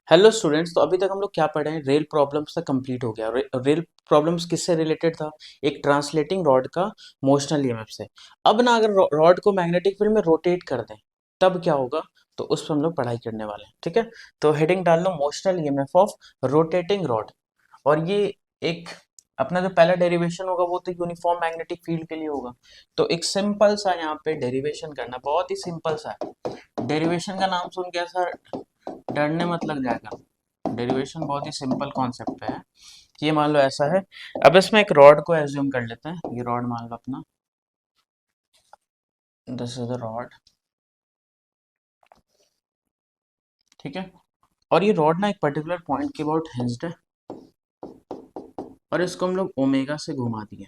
Hello students. तो अभी तक हम लोग क्या पढ़े हैं? रेल प्रॉब्लम्स तक कंप्लीट हो गया। रेल प्रॉब्लम्स किससे रिलेटेड था? एक ट्रांसलेटिंग रॉड का मोशनल ईएमएफ से। अब ना अगर रॉड को मैग्नेटिक फील्ड में रोटेट कर दें तब क्या होगा, तो उस पर हम लोग पढ़ाई करने वाले हैं। ठीक है, तो हेडिंग डाल लो motional EMF of rotating rod. और ये एक अपना जो पहला डेरिवेशन होगा वो तो यूनिफॉर्म मैग्नेटिक फील्ड के लिए होगा। तो एक सिंपल सा यहाँ पे डेरिवेशन करना, बहुत ही सिंपल सा है। डेरिवेशन का नाम सुन के ऐसा डरने मत लग जाएगा। डेरिवेशन बहुत ही सिंपल कॉन्सेप्ट पे है। ये मान लो ऐसा है। अब इसमें एक रॉड को एज्यूम कर लेते हैं। ये रॉड मान लो अपना, दिस इज द रॉड। ठीक है, और ये रॉड ना एक पर्टिकुलर पॉइंट के अबाउट हिंज्ड है और इसको हम लोग ओमेगा से घुमा दिए।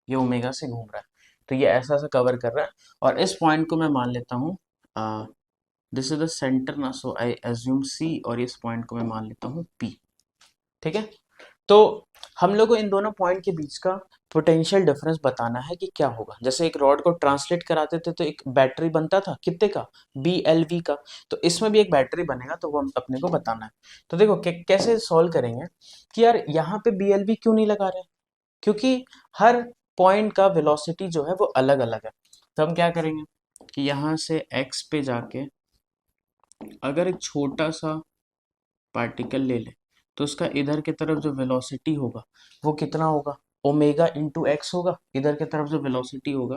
ये ओमेगा से घूम रहा है, तो ये ऐसा ऐसा कवर कर रहा है। और इस पॉइंट को मैं मान लेता हूँ, दिस इज द सेंटर ना, सो आई एज्यूम सी, और इस पॉइंट को मैं मान लेता हूँ पी। ठीक है, तो हम लोग को इन दोनों पॉइंट के बीच का पोटेंशियल डिफरेंस बताना है कि क्या होगा। जैसे एक रॉड को ट्रांसलेट कराते थे तो एक बैटरी बनता था कितने का, BLV का। तो इसमें भी एक बैटरी बनेगा, तो वो अपने को बताना है। तो देखो कैसे सॉल्व करेंगे कि यार यहाँ पे BLV क्यों नहीं लगा रहे, क्योंकि हर पॉइंट का वेलोसिटी जो है वो अलग अलग है। तो हम क्या करेंगे कि यहाँ से x पे जाके अगर एक छोटा सा पार्टिकल ले ले, तो उसका इधर की तरफ जो वेलोसिटी होगा वो कितना होगा, ओमेगा इंटू एक्स होगा। इधर की तरफ जो वेलोसिटी होगा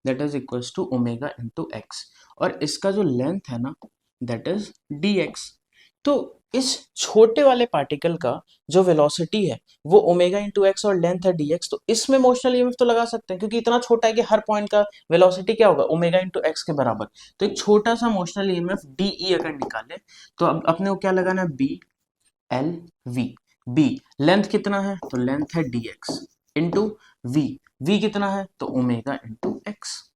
that is equals to omega into X. और इसका जो लेंथ है ना, दैट इज dx। तो इस छोटे वाले पार्टिकल का जो वेलोसिटी है वो ओमेगा इंटू एक्स और लेंथ है dx। तो इसमें मोशनल ईएमएफ तो लगा सकते हैं, क्योंकि इतना छोटा है कि हर पॉइंट का वेलोसिटी क्या होगा, ओमेगा इंटू एक्स के बराबर। तो एक छोटा सा मोशनल ईएमएफ DE अगर निकाले, तो अब अपने को क्या लगाना है, BLV। B लेंथ कितना है, तो लेंथ है dx इंटू V। V कितना है, तो ओमेगा इंटू एक्स।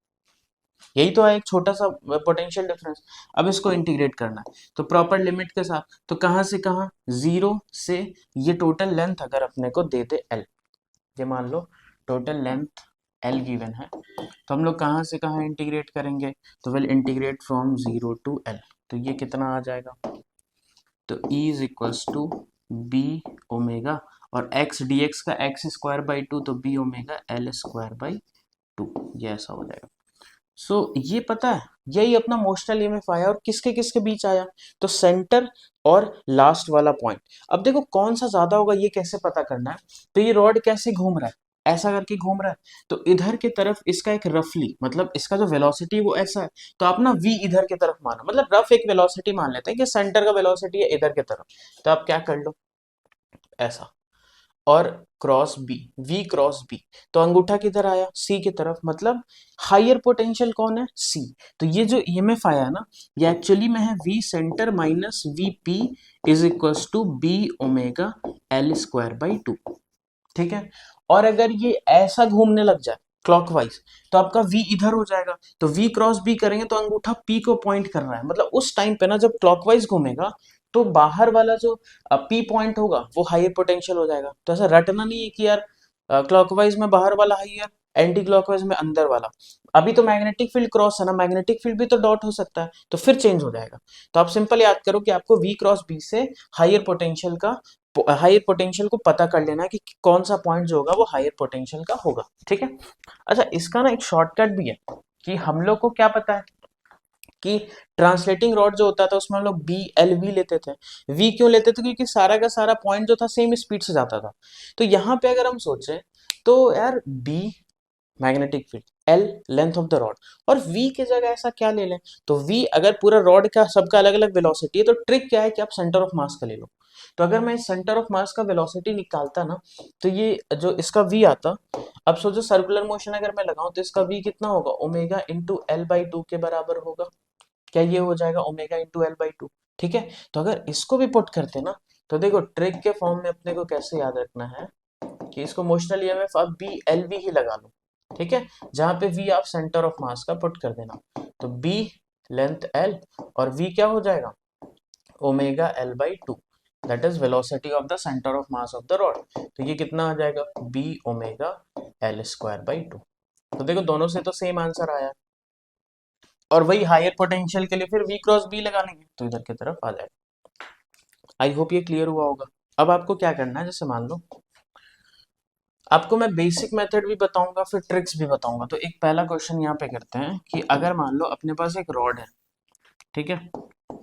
यही तो है एक छोटा सा पोटेंशियल डिफरेंस। अब इसको इंटीग्रेट करना है तो प्रॉपर लिमिट के साथ, तो कहाँ से कहाँ, जीरो से ये टोटल लेंथ अगर अपने को दे दे L, ये मान लो टोटल लेंथ L गिवन है, तो हम लोग कहाँ से कहाँ इंटीग्रेट करेंगे, तो will integrate from 0 to L। तो ये कितना आ जाएगा, तो E is equals to B omega, और x dx का x स्क्वायर बाई टू, तो b omega L square by two. ये ऐसा हो जाएगा। ये पता है, यही अपना मोशनल ईएमएफ आया, और किसके किसके बीच आया, तो सेंटर और लास्ट वाला पॉइंट। अब देखो कौन सा ज्यादा होगा ये कैसे पता करना है, तो ये रॉड कैसे घूम रहा है, ऐसा करके घूम रहा है। तो इधर की तरफ इसका एक रफली, मतलब इसका जो वेलोसिटी वो ऐसा है, तो आप ना v इधर की तरफ मानो, मतलब रफ एक वेलोसिटी मान लेते हैं कि सेंटर का वेलोसिटी है इधर की तरफ। तो आप क्या कर लो ऐसा, और cross B, V cross B. तो अंगूठा किधर आया, सी की तरफ, मतलब हायर पोटेंशियल कौन है, सी। तो ये जो ईएमएफ आया है ना, ये एक्चुअली में है V center minus V P is equals to B omega L square by two. ठीक है, और अगर ये ऐसा घूमने लग जाए क्लॉकवाइज, तो आपका v इधर हो जाएगा। तो v क्रॉस b करेंगे तो अंगूठा p को पॉइंट कर रहा है, मतलब उस टाइम पे ना जब क्लॉकवाइज घूमेगा, तो बाहर वाला जो p पॉइंट होगा वो हायर पोटेंशियल हो जाएगा। तो ऐसा रटना नहीं है कि यार क्लॉकवाइज में बाहर वाला हाई है, एंटी क्लॉकवाइज में अंदर वाला। अभी तो मैग्नेटिक फील्ड क्रॉस है ना, मैग्नेटिक फील्ड भी तो डॉट हो सकता है, तो फिर चेंज हो जाएगा। तो आप सिंपल याद करो कि आपको v क्रॉस b से हायर पोटेंशियल को पता कर लेना है कि कौन सा पॉइंट जो होगा वो हायर पोटेंशियल का होगा। ठीक है, अच्छा इसका ना एक शॉर्टकट भी है कि हम लोग को क्या पता है कि ट्रांसलेटिंग रॉड जो होता था उसमें हम लोग BLV लेते थे। V क्यों लेते थे, क्योंकि सारा का सारा पॉइंट जो था सेम स्पीड से जाता था। तो यहाँ पे अगर हम सोचे तो यार B magnetic field, L length of the rod, और V की जगह ऐसा क्या ले लें, तो V अगर पूरा रॉड का सबका अलग अलग वेलोसिटी है, तो ट्रिक क्या है कि आप सेंटर ऑफ मास का ले लो। तो अगर मैं सेंटर ऑफ मास का वेलोसिटी निकालता ना, तो ये जो इसका V आता, अब सोचो सर्कुलर मोशन अगर मैं लगाऊं तो इसका V कितना होगा, omega into L by two के बराबर होगा। क्या ये हो जाएगा, omega into L by two. ठीक है, तो अगर इसको भी पुट करते ना, तो देखो ट्रिक के फॉर्म में अपने को कैसे याद रखना है कि इसको मोशनल ईएमएफ आप BLV ही लगा लो। ठीक है, जहां पे V आप सेंटर ऑफ मास का पुट कर देना, तो B लेंथ L, और V क्या हो जाएगा, omega L by two, that is velocity of the centre of mass of the rod. तो ये कितना आ जाएगा, B omega L square by two. तो देखो दोनों से तो सेम आंसर आया, और वही हायर पोटेंशियल के लिए फिर V क्रॉस B लगा लेंगे तो इधर की तरफ आ जाएगा। आई होप ये क्लियर हुआ होगा। अब आपको क्या करना है, जैसे मान लो आपको मैं बेसिक मेथड भी बताऊंगा फिर ट्रिक्स भी बताऊंगा। तो एक पहला क्वेश्चन यहाँ पे करते हैं कि अगर मान लो अपने पास एक रॉड है, ठीक है,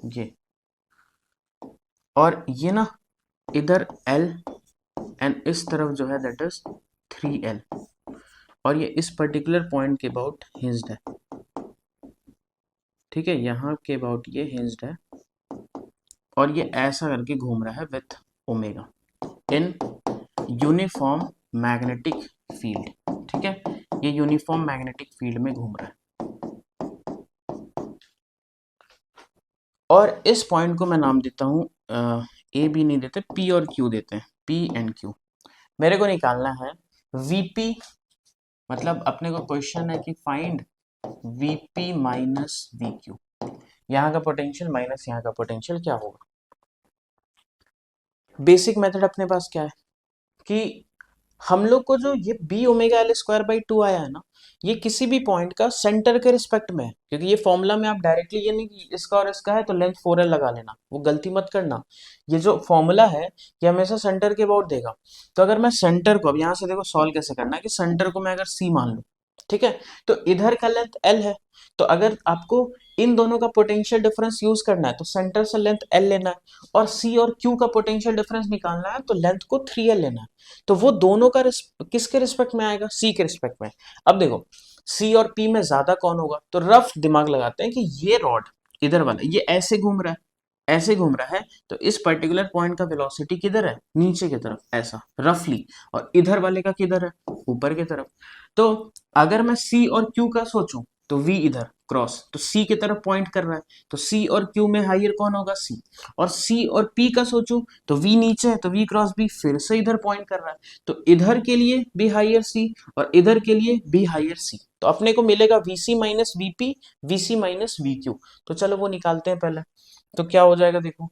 ये, और ये ना इधर L एंड इस तरफ जो है दैट इज 3L, और ये इस पर्टिकुलर पॉइंट के अबाउट हिंज्ड है, ठीक है, यहाँ के अबाउट ये हिंज्ड है, और ये ऐसा करके घूम रहा है with omega in uniform magnetic field, ठीक है, ये यूनिफॉर्म मैग्नेटिक फील्ड में घूम रहा है। और इस पॉइंट को मैं नाम देता हूं ए बी नहीं देते, पी और क्यू देते हैं, पी एंड क्यू। मेरे को निकालना है वीपी, मतलब अपने को क्वेश्चन है कि find VP minus V Q, यहाँ का पोटेंशियल माइनस यहाँ का पोटेंशियल क्या होगा। बेसिक मेथड अपने पास क्या है कि हम लोग को जो ये B omega L square by two आया है ना, ये किसी भी पॉइंट का सेंटर के रिस्पेक्ट में है, क्योंकि ये फॉर्मूला में आप डायरेक्टली ये नहीं कि इसका और इसका है तो लेंथ 4L लगा लेना, वो गलती मत करना। ये जो फॉर्मूला है ये हमेशा सेंटर के अबाउट देगा। तो अगर मैं सेंटर को अब यहाँ से देखो सॉल्व कैसे करना है कि सेंटर को मैं अगर सी मान लूँ, ठीक है, तो इधर का लेंथ L है, तो अगर आपको इन दोनों का पोटेंशियल डिफरेंस यूज करना है तो सेंटर से लेंथ L लेना है, और C और Q का पोटेंशियल डिफरेंस निकालना है तो लेंथ को 3L लेना है। तो वो दोनों का किसके रिस्पेक्ट में आएगा, C के रिस्पेक्ट में। अब देखो C और P में ज्यादा कौन होगा, तो रफ दिमाग लगाते हैं कि ये रॉड इधर वाला ये ऐसे घूम रहा है, ऐसे घूम रहा है, तो इस पर्टिकुलर पॉइंट का वेलोसिटी किधर है, नीचे की तरफ ऐसा रफली, और इधर वाले का किधर है, ऊपर की तरफ। तो अगर मैं C और Q का सोचूं तो V इधर क्रॉस, तो C की तरफ पॉइंट कर रहा है, तो C और Q में हायर कौन होगा, C। और C और P का सोचूं तो V नीचे है, तो V क्रॉस B फिर से इधर पॉइंट कर रहा है, तो इधर के लिए B हायर C और इधर के लिए B हायर C, तो अपने को मिलेगा VC minus VP, VC minus VQ। तो चलो वो निकालते हैं पहले। तो क्या हो जाएगा देखो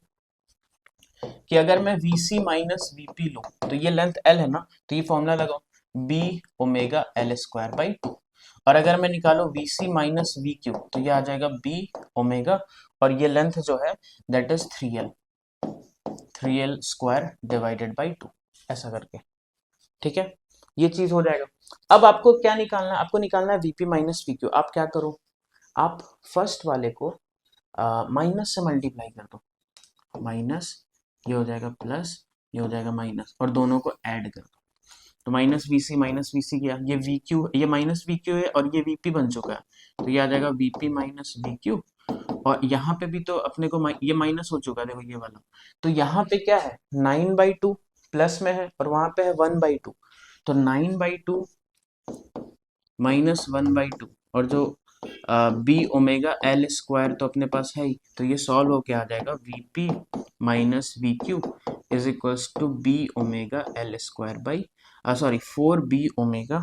कि अगर मैं VC माइनस VP लूं तो ये लेंथ L है ना, तो ये फॉर्मूला लगाओ B omega L square by to, और अगर मैं निकालो VC माइनस VQ तो ये आ जाएगा B ओमेगा, और ये लेंथ जो है that is 3L square divided by two, ऐसा करके, ठीक है, ये चीज हो जाएगा। अब आपको क्या निकालना है, आपको निकालना है VP माइनस VQ। आप क्या करो, आप फर्स्ट वाले को माइनस से मल्टीप्लाई कर दो, माइनस, ये हो जाएगा प्लस, ये हो जाएगा माइनस, और दोनों को ऐड कर दो, तो माइनस वी सी गया, ये वी क्यू, ये माइनस वी क्यू है और ये वी पी बन चुका है, तो ये आ जाएगा we P minus V Q. और यहाँ पे भी तो अपने को ये माइनस हो चुका है, देखो ये वाला, तो यहाँ पे क्या है 9/2 प्लस में है, और वहां पे है 1/2, तो 9/2 माइनस 1/2, और जो बी ओमेगा एल स्क्वायर तो अपने पास है ही, तो ये सॉल्व होके आ जाएगा VP minus V Q is equals to B omega L square by sorry 4B omega,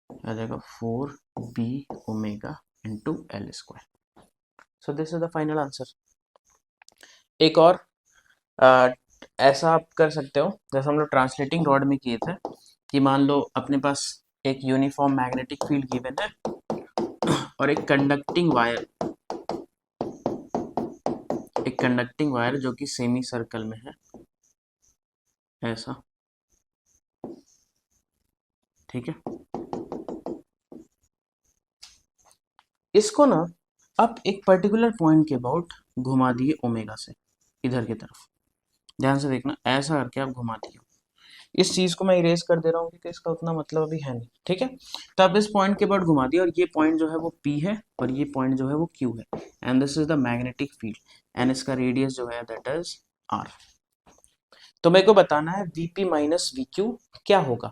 आ जाएगा 4B omega into L square. So this is the final answer. एक और आ, ऐसा आप कर सकते हो जैसे हम लोग ट्रांसलेटिंग रॉड में किए थे कि मान लो अपने पास एक यूनिफॉर्म मैग्नेटिक फील्ड गिवन है और एक कंडक्टिंग वायर जो कि सेमी सर्कल में है ऐसा, ठीक है, इसको ना आप एक पर्टिकुलर पॉइंट के अबाउट घुमा दिए ओमेगा से इधर की तरफ, ध्यान से देखना, ऐसा करके आप घुमा दिए। इस चीज को मैं इरेज कर दे रहा हूँ क्योंकि इसका उतना मतलब अभी है नहीं, ठीक है। तो आप इस पॉइंट के अबाउट घुमा दिए, और ये पॉइंट जो है वो P है और ये पॉइंट जो है वो Q है, and this is the magnetic field, and इसका रेडियस जो है दैट इज R। तो मेरे को बताना है VP माइनस VQ क्या होगा।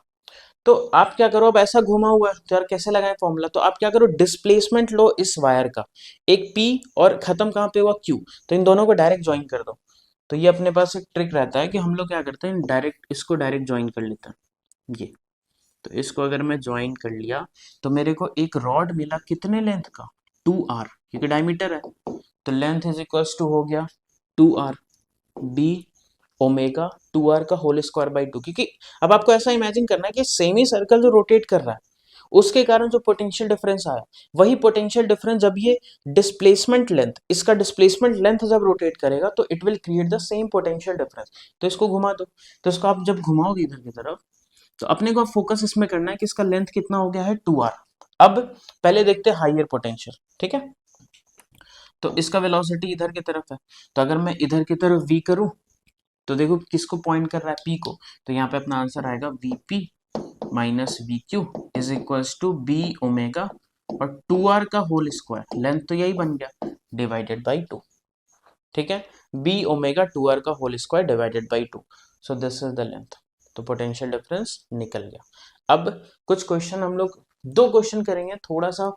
तो आप क्या करो, अब ऐसा घुमा हुआ है तो यार कैसे लगाएं फॉर्मूला, तो आप क्या करो डिस्प्लेसमेंट लो इस वायर का, एक P और खत्म कहाँ पे हुआ Q, तो इन दोनों को डायरेक्ट ज्वाइन कर दो। तो ये अपने पास एक ट्रिक रहता है कि हम लोग क्या करते हैं डायरेक्ट इसको डायरेक्ट ज्वाइन कर लेते हैं ये, तो इसको अगर मैं ज्वाइन कर लिया तो मेरे को एक रॉड मिला कितने लेंथ का 2R, क्योंकि डायमीटर है, तो लेंथ इज इक्वल्स टू हो गया 2R B ओमेगा 2R का होल स्क्वायर बाई टू, क्योंकि अब आपको ऐसा इमेजिन करना है कि सेमी सर्कल जो रोटेट कर रहा है उसके कारण जो पोटेंशियल डिफरेंस आया, वही पोटेंशियल डिफरेंस जब ये डिस्प्लेसमेंट लेंथ, इसका डिस्प्लेसमेंट लेंथ जब रोटेट करेगा तो it will create the same potential difference. तो इसको घुमा दो, तो इसको आप जब घुमाओगे इधर की तरफ, तो अपने को फोकस इसमें करना है कि इसका लेंथ कितना हो गया है 2r। अब पहले देखते हैं हाइयर पोटेंशियल, ठीक है। तो इसका वेलोसिटी इधर की तरफ है, तो अगर मैं इधर की तरफ v करूं, तो देखो किसको पॉइंट कर रहा है, p को। तो यहाँ पे अपना आंसर आएगा vp minus V Q is equals to B omega और 2r का होल स्क्वायर, लेंथ तो यही बन गया, डिवाइडेड बाई 2, ठीक है। बी ओमेगा 2r का whole square divided by 2, so this is the length. तो पोटेंशियल डिफरेंस निकल गया। अब कुछ क्वेश्चन हम लोग 2 क्वेश्चन करेंगे, थोड़ा सा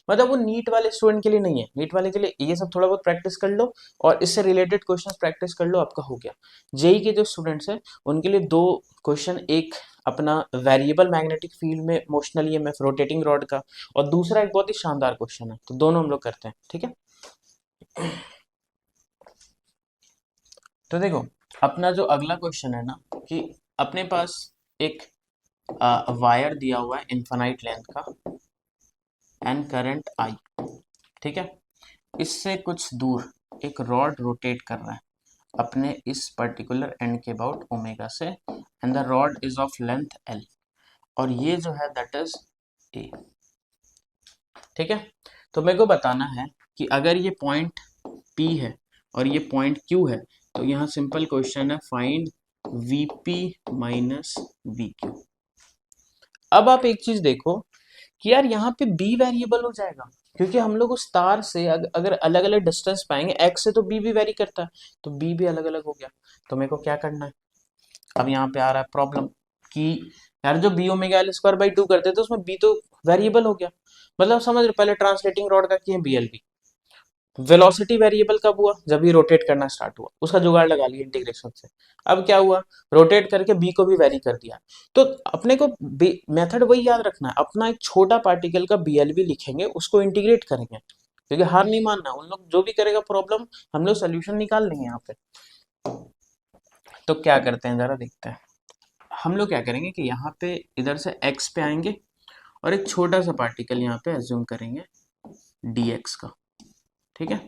मतलब वो नीट वाले स्टूडेंट के लिए नहीं है, नीट वाले के लिए ये सब थोड़ा बहुत प्रैक्टिस कर लो और इससे रिलेटेड क्वेश्चन प्रैक्टिस कर लो, आपका हो गया। जेई के जो स्टूडेंट्स हैं उनके लिए 2 क्वेश्चन, एक अपना वेरिएबल मैग्नेटिक फील्ड में मोशनल ईएमएफ रोटेटिंग रॉड का, और दूसरा एक बहुत ही शानदार क्वेश्चन है, तो दोनों हम लोग करते हैं, ठीक है। तो देखो अपना जो अगला क्वेश्चन है ना, कि अपने पास एक वायर दिया हुआ है इनफाइनाइट लेंथ का एंड करंट आई, ठीक है। इससे कुछ दूर एक रॉड रोटेट कर रहा है अपने इस पर्टिकुलर एंड के अबाउट ओमेगा से, and the rod is of length L, और ये जो है दैट इज ए, ठीक है। तो मेरे को बताना है कि अगर ये पॉइंट P है और ये पॉइंट Q है, तो यहाँ सिंपल क्वेश्चन है फाइंड Vp माइनस VQ। अब आप एक चीज देखो कि यार यहाँ पे B वेरिएबल हो जाएगा, क्योंकि हम लोग उस तार से अगर अलग अलग डिस्टेंस पाएंगे x से, तो B भी वेरी करता है, तो B भी अलग अलग हो गया। तो मेरे को क्या करना है, अब यहाँ पे आ रहा है प्रॉब्लम कि यार जो B omega L square by 2 करते थे उसमें बी तो वेरिएबल हो गया, मतलब समझ रहे, पहले ट्रांसलेटिंग रॉड का किए BLB। वेलोसिटी वेरिएबल कब हुआ, जब ये रोटेट करना स्टार्ट हुआ, उसका जुगाड़ लगा लिया इंटीग्रेशन से। अब क्या हुआ, रोटेट करके बी को भी वेरी कर दिया। तो अपने को मेथड वही याद रखना है, अपना एक छोटा पार्टिकल का BLB लिखेंगे, उसको इंटीग्रेट करेंगे, क्योंकि हार नहीं मानना, उन लोग जो भी करेगा प्रॉब्लम हम लोग सोल्यूशन निकाल लेंगे यहाँ पे। तो क्या करते हैं जरा देखते हैं, हम लोग क्या करेंगे कि यहाँ पे इधर से x पे आएंगे और एक छोटा सा पार्टिकल यहाँ पे एज्यूम करेंगे dx का, ठीक है।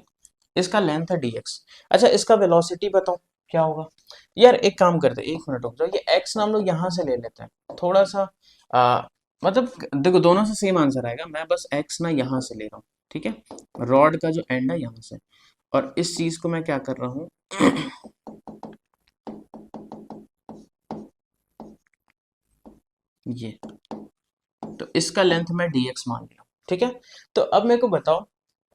इसका लेंथ है dx। अच्छा इसका वेलोसिटी बताओ क्या होगा। यार एक काम करते हैं, 1 मिनट रुक जाओ, ये x ना हम लोग यहाँ से ले लेते हैं, थोड़ा सा मतलब देखो दोनों से सेम आंसर आएगा, मैं बस x ना यहाँ से ले रहा हूँ, ठीक है। रॉड का जो एंड है यहाँ से, और इस चीज को मैं क्या कर रहा हूँ ये, तो इसका लेंथ मैं dx मान लिया, ठीक है। तो अब मेरे को बताओ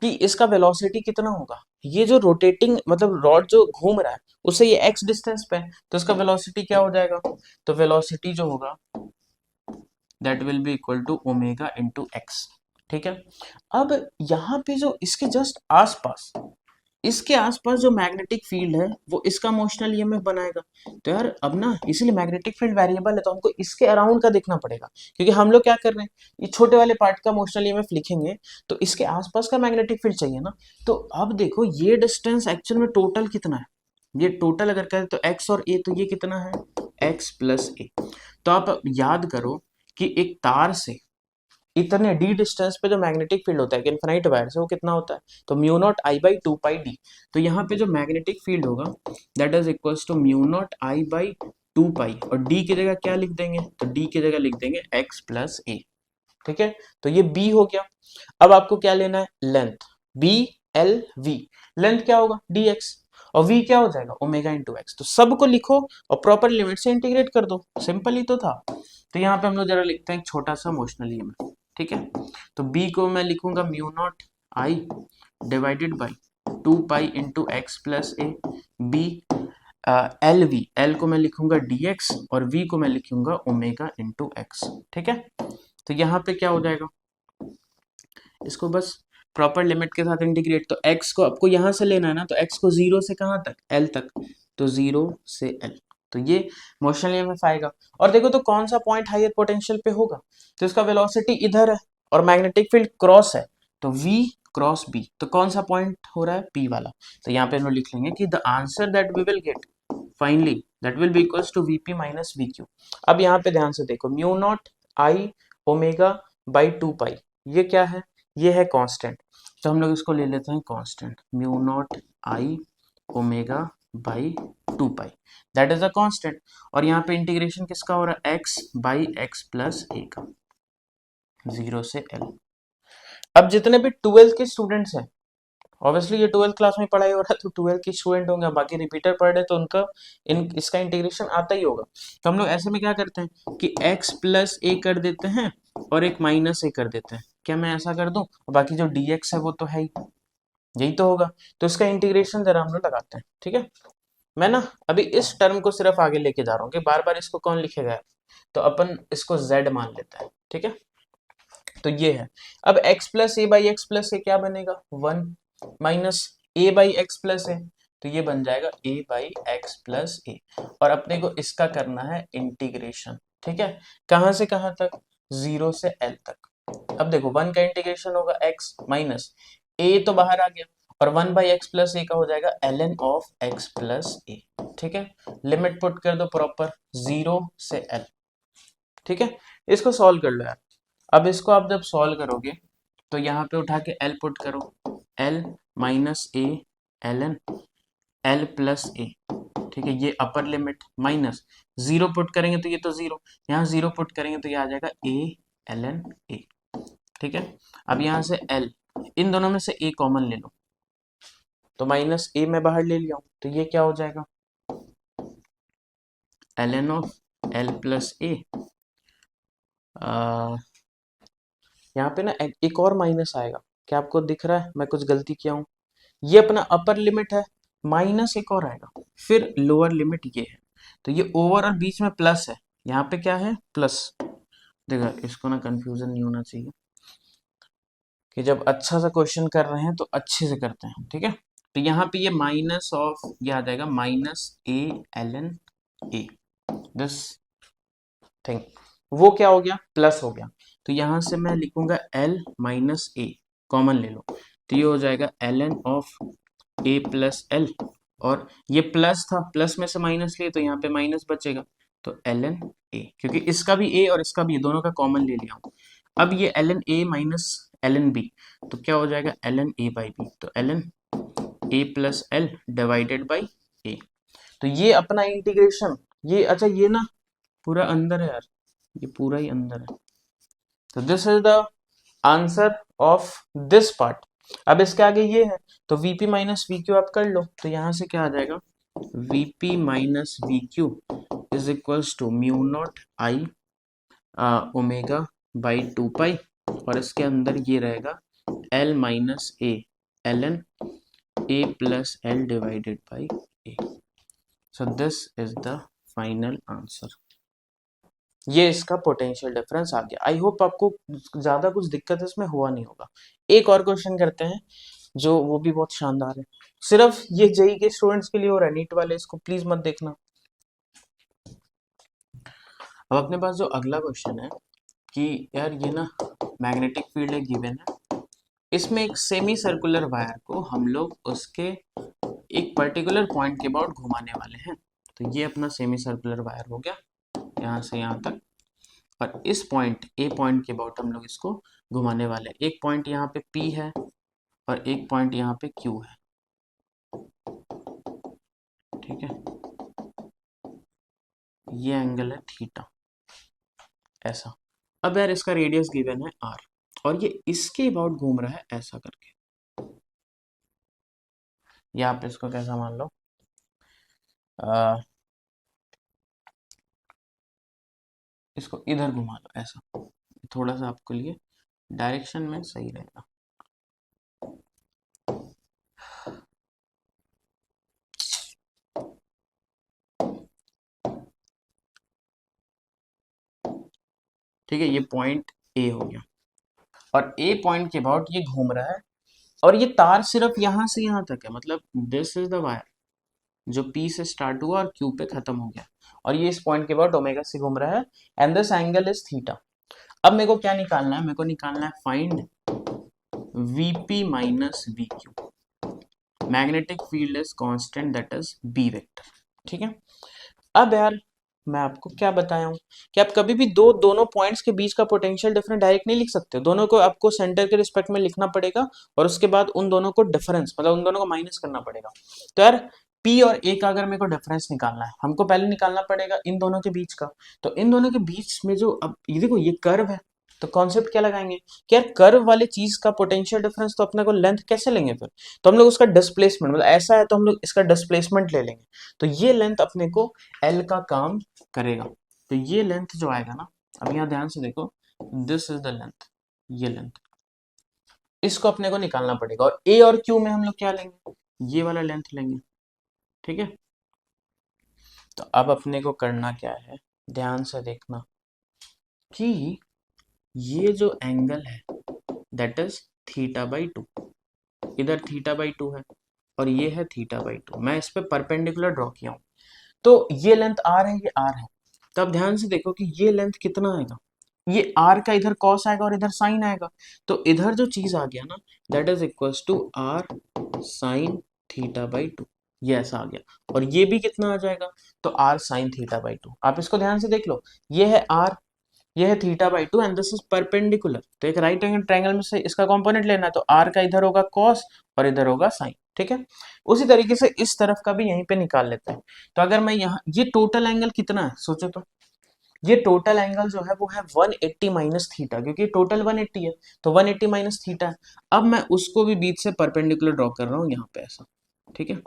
कि इसका वेलोसिटी कितना होगा, ये जो रोटेटिंग मतलब रॉड जो घूम रहा है उससे ये x डिस्टेंस पे है, तो इसका वेलोसिटी क्या हो जाएगा, तो वेलोसिटी जो होगा that will be equal to omega into X, ठीक है। अब यहाँ पे जो इसके जस्ट आसपास, इसके आसपास जो मैग्नेटिक फील्ड है वो इसका मोशनल ईएमएफ बनाएगा। तो यार अब ना इसीलिए मैग्नेटिक फील्ड वेरिएबल है, तो हमको इसके अराउंड का देखना पड़ेगा, क्योंकि हम लोग क्या कर रहे हैं, ये छोटे वाले पार्ट का मोशनल ईएमएफ लिखेंगे, तो इसके आसपास का मैग्नेटिक फील्ड चाहिए ना। तो अब देखो ये डिस्टेंस एक्चुअल में टोटल कितना है, ये टोटल अगर करें तो x और a, तो ये कितना है x प्लस ए। तो आप याद करो कि एक तार से इतने d डिस्टेंस पे जो मैग्नेटिक फील्ड होता है इनफिनाइट वायर से, वो कितना होता है, तो mu naught I by 2 pi D. तो यहाँ पे जो मैग्नेटिक फील्ड होगा that is equals to mu naught I by 2 pi, और d की जगह क्या लिख देंगे, तो d की जगह लिख देंगे x प्लस ए, ठीक है। तो ये b हो गया। अब आपको क्या लेना है, length, b l v, length क्या होगा dx, और v क्या हो जाएगा ओमेगा इंटू एक्स। तो सबको लिखो और प्रॉपर लिमिट से इंटीग्रेट कर दो, सिंपल ही तो था। तो यहाँ पे हम लोग जरा लिखते हैं एक छोटा सा मोशनल ईएमएफ, ठीक है। तो b को मैं लिखूंगा mu naught I divided by 2 pi into X plus A, B L V, L को मैं लिखूंगा dx और v को मैं लिखूंगा ओमेगा इंटू एक्स, ठीक है। तो यहाँ पे क्या हो जाएगा, इसको बस प्रॉपर लिमिट के साथ इंटीग्रेट, तो x को आपको यहाँ से लेना है ना, तो x को 0 से कहाँ तक, l तक, तो 0 से l, तो ये मोशनल ईएमएफ आएगा। और देखो तो कौन सा पॉइंट हायर पोटेंशियल पे होगा, तो इसका वेलोसिटी इधर है और मैग्नेटिक फील्ड क्रॉस है, तो v क्रॉस b, तो कौन सा पॉइंट हो रहा है p वाला। तो यहाँ पे हम लोग लिख लेंगे कि the answer that we will get finally that will be equals to vp minus vq। अब यहाँ पे ध्यान से देखो, mu naught I omega by 2 pi, ये क्या है, ये है कांस्टेंट, तो हम लोग इसको ले लेते हैं constant, mu naught I omega by 2 pi, that is a constant. और यहाँ पे इंटीग्रेशन किसका हो रहा है, एक्स बाई एक्स प्लस ए का, 0 से L। अब जितने भी 12th के स्टूडेंट्स हैं, ऑब्वियसली ये 12th क्लास में पढ़ाई हो रहा है तो 12th के स्टूडेंट होंगे, बाकी रिपीटर पढ़ रहे तो उनका इसका इंटीग्रेशन आता ही होगा। तो हम लोग ऐसे में क्या करते हैं कि x प्लस ए कर देते हैं और एक माइनस ए कर देते हैं, क्या मैं ऐसा कर दूं, और बाकी जो dx है वो तो है ही, यही तो होगा। तो इसका इंटीग्रेशन जरा हम लोग लगाते हैं, ठीक है। मैं ना अभी इस टर्म को सिर्फ आगे लेके जा रहा हूँ कि बार बार इसको कौन लिखेगा, तो अपन इसको z मान लेते हैं, ठीक है। तो ये है, अब x plus A by X plus A क्या बनेगा, 1 minus A by X plus A, तो ये बन जाएगा a by X plus A, और अपने को इसका करना है इंटीग्रेशन, ठीक है। कहां से कहां तक, 0 से L तक। अब देखो 1 का इंटीग्रेशन होगा x माइनस a तो बाहर आ गया, और 1 बाई एक्स प्लस ए का हो जाएगा ln ऑफ x प्लस ए, ठीक है। लिमिट पुट कर दो प्रॉपर 0 से L, ठीक है। इसको सॉल्व कर लो यार। अब इसको आप जब सॉल्व करोगे तो यहाँ पे उठा के L पुट करो, L minus A ln L plus ए, ठीक है, ये अपर लिमिट, माइनस 0 पुट करेंगे तो ये तो 0, यहाँ 0 पुट करेंगे तो ये आ जाएगा a ln a, ठीक है। अब यहाँ से L, इन दोनों में से a कॉमन ले लो, तो माइनस a मैं बाहर ले लिया हूँ, तो ये क्या हो जाएगा, ln ऑफ L प्लस ए। यहाँ पे ना एक और माइनस आएगा, क्या आपको दिख रहा है मैं कुछ गलती किया हूँ, ये अपना अपर लिमिट है, माइनस एक और आएगा, फिर लोअर लिमिट ये है, तो ये ओवर और बीच में प्लस है, यहाँ पे क्या है प्लस। देखो इसको ना कंफ्यूजन नहीं होना चाहिए, कि जब अच्छा सा क्वेश्चन कर रहे हैं तो अच्छे से करते हैं, ठीक है। तो यहाँ पे ये माइनस ऑफ, ये आ जाएगा minus A ln A, this thing, वो क्या हो गया, प्लस हो गया, तो यहां से मैं लिखूंगा L माइनस ए, कॉमन ले लो, तो ये हो जाएगा ln of a plus L, और ये प्लस था, प्लस में से माइनस लिए तो यहाँ पे माइनस बचेगा, तो ln a, क्योंकि इसका भी a और इसका भी दोनों का कॉमन ले लिया हूँ। अब ये ln a minus ln b, तो क्या हो जाएगा ln a बाई b, तो ln a plus L divided by a, तो ये अपना इंटीग्रेशन, ये अच्छा ये ना पूरा अंदर है यार, ये पूरा ही अंदर है, तो this is the answer of this part. अब इसके आगे ये है, तो Vp माइनस वी क्यू आप कर लो, तो यहां से क्या आ जाएगा, Vp minus V Q is equals to mu naught I omega by 2 pi, और इसके अंदर ये रहेगा L minus A ln a plus L divided by A. So this is the final answer. ये इसका पोटेंशियल डिफरेंस आ गया। आई hope आपको ज्यादा कुछ दिक्कत इसमें हुआ नहीं होगा। एक और क्वेश्चन करते हैं जो वो भी बहुत शानदार है, सिर्फ ये जेई के स्टूडेंट्स के लिए हो रहा है, नीट वाले इसको प्लीज मत देखना। अब अपने पास जो अगला क्वेश्चन है कि यार ये ना मैग्नेटिक फील्ड है गिवन है, इसमें एक सेमी सर्कुलर वायर को हम लोग उसके एक पर्टिकुलर पॉइंट के अबाउट घुमाने वाले हैं। तो ये अपना सेमी सर्कुलर वायर हो गया यहाँ से यहाँ तक, और इस पॉइंट ए पॉइंट के अबाउट हम लोग इसको घुमाने वाले हैं। एक पॉइंट यहाँ पे P है और एक पॉइंट यहाँ पे Q है, ठीक है, ये एंगल है थीटा, ऐसा। अब यार इसका रेडियस गिवन है R, और ये इसके अबाउट घूम रहा है ऐसा करके, या आप इसको कैसा मान लो, इसको इधर घुमा लो ऐसा, थोड़ा सा आपके लिए डायरेक्शन में सही रहेगा। ठीक है, ये पॉइंट ए हो गया, और ए पॉइंट के अबाउट ये घूम रहा है, और ये तार सिर्फ यहां से यहां तक है, मतलब दिस इज द वायर जो P से स्टार्ट हुआ और Q पे खत्म हो गया, और ये इस पॉइंट के अबाउट ओमेगा से घूम रहा है, and this angle is theta. अब मेरे को क्या निकालना है, मेरे को निकालना है find Vp minus VQ, magnetic field is constant that is B vector, ठीक है। अब यार मैं आपको क्या बताया हूँ कि आप कभी भी दोनों पॉइंट्स के बीच का पोटेंशियल डिफरेंस डायरेक्ट नहीं लिख सकते, दोनों को आपको सेंटर के रिस्पेक्ट में लिखना पड़ेगा और उसके बाद उन दोनों को डिफरेंस मतलब उन दोनों को माइनस करना पड़ेगा। तो यार पी और ए का अगर मेरे को डिफरेंस निकालना है, हमको पहले निकालना पड़ेगा इन दोनों के बीच का। तो इन दोनों के बीच में जो, अब ये देखो ये कर्व है, तो कॉन्सेप्ट क्या लगाएंगे कि यार कर्व वाले चीज का पोटेंशियल डिफरेंस तो अपने को लेंथ कैसे लेंगे फिर, तो हम लोग उसका डिस्प्लेसमेंट, मतलब ऐसा है तो हम लोग इसका डिस्प्लेसमेंट ले लेंगे। तो ये लेंथ अपने को एल का काम करेगा। तो ये लेंथ जो आएगा ना, अब यहाँ ध्यान से देखो, दिस इज द लेंथ, ये लेंथ, इसको अपने को निकालना पड़ेगा। और ए और क्यू में हम लोग क्या लेंगे, ये वाला लेंथ लेंगे, ठीक है। तो अब अपने को करना क्या है, ध्यान से देखना कि ये जो एंगल है that is theta by to, इधर थीटा बाई टू है और ये है थीटा बाई टू, मैं इस पे परपेंडिकुलर ड्रॉ किया हूं। तो ये लेंथ आर है, ये आर है। तो अब ध्यान से देखो कि ये लेंथ कितना आएगा, ये आर का इधर कॉस आएगा और इधर साइन आएगा। तो इधर जो चीज आ गया ना that is equals to R sine theta by two, ये ऐसा आ गया। और ये भी कितना आ जाएगा, तो R sine theta by two. आप इसको ध्यान से देख लो, ये है आर, ये है theta by to and this is perpendicular. तो एक राइट एंगल ट्रायंगल में से इसका कंपोनेंट लेना है, तो आर का इधर होगा कॉस और इधर होगा साइन, ठीक है। उसी तरीके से इस तरफ का भी यहीं पे निकाल लेते हैं। तो अगर मैं यहाँ, ये टोटल एंगल कितना है सोचो तो, ये टोटल एंगल जो है वो है 180 माइनस थीटा, क्योंकि टोटल 180 है तो 180 माइनस थीटा है। अब मैं उसको भी बीच से परपेंडिकुलर ड्रॉ कर रहा हूँ यहाँ पे ऐसा, ठीक है,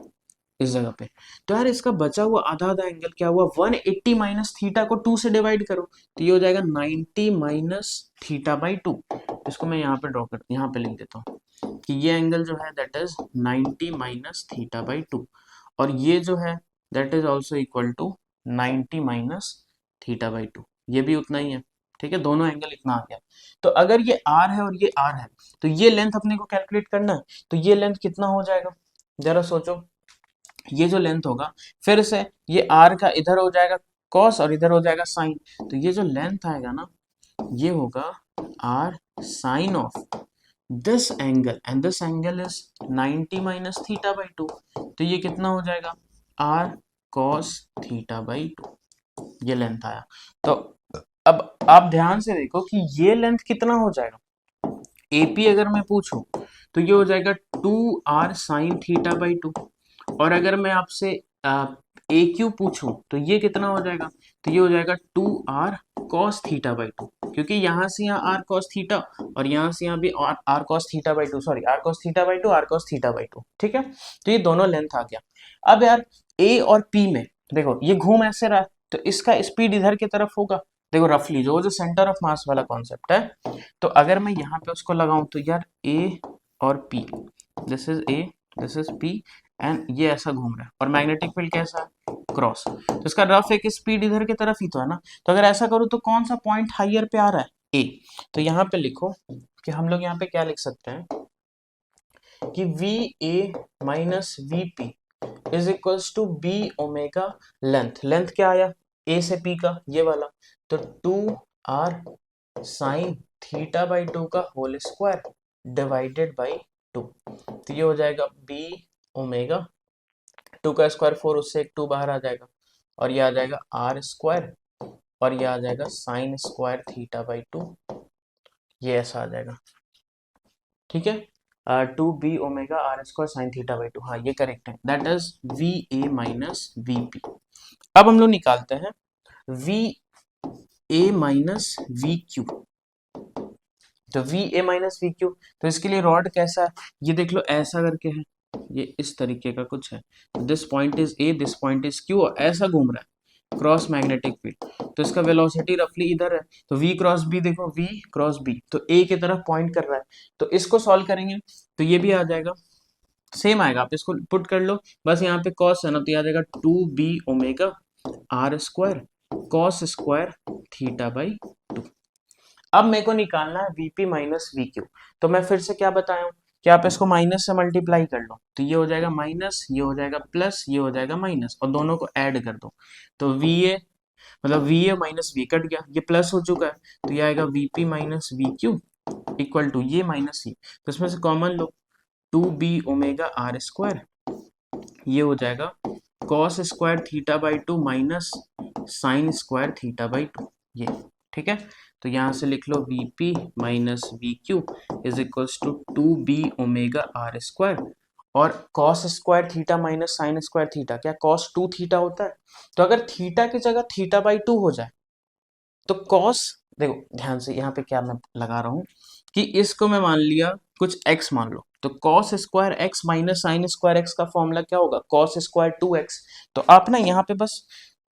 इस जगह पे। तो यार इसका बचा हुआ आधा आधा एंगल क्या हुआ, 180 माइनस थीटा को 2 से डिवाइड करो, तो ये हो जाएगा 90 माइनस थीटा बाई 2। इसको मैं यहाँ पे ड्रॉ कर, यहाँ पे लिख देता हूँ कि ये एंगल जो है that is 90 minus theta by 2, और ये जो है that is also equal to 90 minus theta by 2, ये भी उतना ही है, ठीक है। दोनों एंगल इतना आ गया। तो अगर ये आर है और ये आर है, तो ये लेंथ अपने को कैलकुलेट करना है। तो ये लेंथ कितना हो जाएगा, जरा सोचो, ये जो लेंथ होगा, फिर से ये आर का इधर हो जाएगा कॉस और इधर हो जाएगा साइन, तो ये जो लेंथ आएगा ना ये होगा R sine of this angle and this angle is 90 minus theta by 2। तो ये कितना हो जाएगा, आर कॉस थीटा बाई 2, ये लेंथ आया। तो अब आप ध्यान से देखो कि ये लेंथ कितना हो जाएगा, एपी अगर मैं पूछूं तो ये हो जाएगा 2r साइन थीटा बाई 2। और अगर मैं आपसे ए क्यू पूछूं तो ये कितना हो जाएगा, तो ये हो जाएगा 2r cos थीटा बाई 2, क्योंकि यहाँ से यहाँ r cos थीटा और यहाँ से यहाँ भी r cos theta by 2, sorry r cos theta by 2, r cos theta by 2, ठीक है। तो ये दोनों लेंथ आ गया। अब यार ए और पी में देखो ये घूम ऐसे रहा है, तो इसका स्पीड इधर की तरफ होगा। देखो रफली जो जो सेंटर ऑफ मास वाला कॉन्सेप्ट है, तो अगर मैं यहाँ पे उसको लगाऊं तो यार ए और P, this is a, this is P and ये ऐसा घूम रहा है और मैग्नेटिक फील्ड कैसा है, क्रॉस। तो इसका रफ एक स्पीड इधर की तरफ ही तो है ना। तो अगर ऐसा करूँ तो कौन सा पॉइंट हाइयर पे आ रहा है, ए। तो यहाँ पे लिखो कि हम लोग यहाँ पे क्या लिख सकते हैं कि V A minus V P is equals to B omega length. Length क्या आया ए से पी का, ये वाला, तो 2r साइन थीटा बाई 2 का होल स्क्वायर डिवाइडेड बाई 2। तो ये हो जाएगा बी ओमेगा, 2 का स्क्वायर 4, उससे एक 2 बाहर आ जाएगा और ये आ जाएगा आर स्क्वायर और ये आ जाएगा साइन स्क्वायर थीटा बाई 2, ये ऐसा आ जाएगा, ठीक है। 2b omega R square sine theta by 2, हाँ ये करेक्ट है, that is V A minus V P. अब हम लोग निकालते हैं V A minus V Q. तो V A minus V Q, तो इसके लिए रॉड कैसा है, ये देख लो ऐसा करके है, ये इस तरीके का कुछ है, this point is a, this point is Q, और ऐसा घूम रहा है क्रॉस मैग्नेटिक फील्ड। तो इसका वेलोसिटी रफली इधर है, तो v क्रॉस बी, देखो v क्रॉस बी तो a की तरफ पॉइंट कर रहा है। तो इसको सॉल्व करेंगे तो ये भी आ जाएगा, सेम आएगा, आप इसको पुट कर लो, बस यहाँ पे कॉस है ना, तो ये आ जाएगा 2b omega R square cos square theta by 2। अब मेरे को निकालना है वीपी माइनस वी क्यू। तो मैं फिर से क्या बताया हूँ कि आप इसको माइनस से मल्टीप्लाई कर लो, तो ये हो जाएगा माइनस, ये हो जाएगा प्लस, ये हो जाएगा माइनस, और दोनों को ऐड कर दो। तो वी ए मतलब V A minus V cut गया, ये प्लस हो चुका है, तो ये आएगा VP minus V Q equal to ये माइनस सी, तो इसमें से कॉमन लो, 2b ओमेगा आर स्क्वायर, ये हो जाएगा cos square theta by 2 minus sine square theta by two, ये ठीक है। तो यहाँ से लिख लो V P minus V Q is equals to 2b omega R square, और cos square theta minus sine square theta, क्या कॉस 2 थीटा होता है? तो अगर थीटा की जगह थीटा बाई 2 हो जाए तो कॉस, देखो ध्यान से यहाँ पे क्या मैं लगा रहा हूँ कि इसको मैं मान लिया कुछ x मान लो, तो cos square x minus sine square x का फॉर्मूला क्या होगा? Cos square 2x। तो आप ना यहाँ पे बस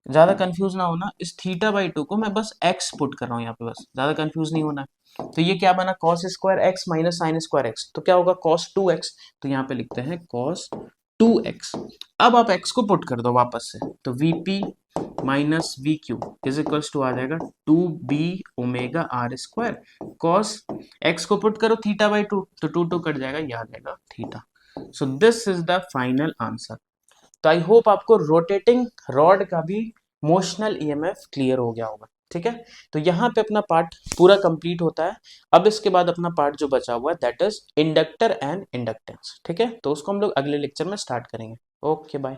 ज्यादा कंफ्यूज ना होना, इस थीटा बाई 2 को मैं बस x पुट कर रहा हूँ यहाँ पे, बस ज्यादा कंफ्यूज नहीं होना है। तो ये क्या बना? Cos square x minus sine square x, तो क्या होगा? Cos 2x। तो यहाँ पे लिखते हैं कॉस 2x। अब आप x को पुट कर दो वापस से, तो vp minus V Q is equals to आ जाएगा 2b omega R square, cos x को पुट करो थीटा बाई 2, तो 2 कट जाएगा, ये आ जाएगा theta. So this is the final answer. तो आई होप आपको रोटेटिंग रॉड का भी मोशनल ईएमएफ क्लियर हो गया होगा, ठीक है। तो यहाँ पे अपना पार्ट पूरा कंप्लीट होता है। अब इसके बाद अपना पार्ट जो बचा हुआ है that is inductor and inductance, ठीक है। तो उसको हम लोग अगले लेक्चर में स्टार्ट करेंगे। Okay bye.